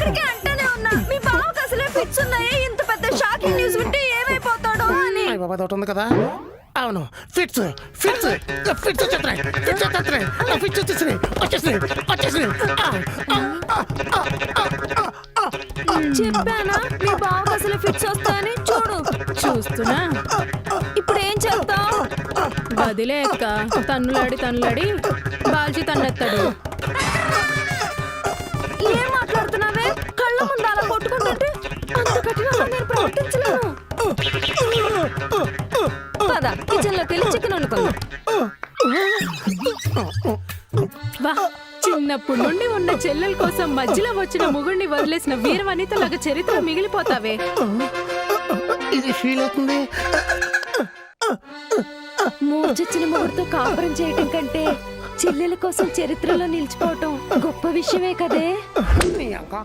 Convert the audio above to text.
ఇప్పటికే అంటేనే ఉన్నా మీ బావకు అసలే ఫిట్స్ ఉన్నాయి. ఇంత పెద్ద షాకింగ్ న్యూస్ వింటే ఏమైపోతాడో అని. అయ్య బాబా ఒకటి ఉంది కదా. అవును ఫిట్స్ ఫిట్స్ ఫిట్స్ వచ్చేస్తున్నాయి. ఫిట్స్ వచ్చేస్తున్నాయి. ఫిట్స్ వచ్చేసినాయి. వచ్చేసినాయి. వచ్చేసినాయి. చెప్పానా మీ బావకు అసలు ఫిట్స్ వస్తాయని. చూడు చూస్తున్నా. ఇప్పుడు ఏం చేస్తావు? గదిలే ఎక్క తన్నులాడి బాల్చి తన్నెత్తాడు. ఏం మాట్లాడుతున్నావే? కళ్ళ ముందు అలా కొట్టుకుంటుంటే అంత కఠినంగా నేను ప్రవర్తించలేను. పద కిచెన్ లోకి వెళ్ళి చికెన్ వండుకుందాం. వా, చిన్నప్పటి నుండి ఉన్న చెల్లెల కోసం మధ్యలో వచ్చిన మొగుడిని వదిలేసిన వీర వనితలాగా చరిత్ర మిగిలిపోతావే. ఇది ఫీల్ అవుతుంది. మూర్చొచ్చిన మొగుడితో కాపురం చేయటం కంటే చెల్లెల కోసం చరిత్రలో నిలిచిపోవటం గొప్ప విషయమే కదే. నీ అక్క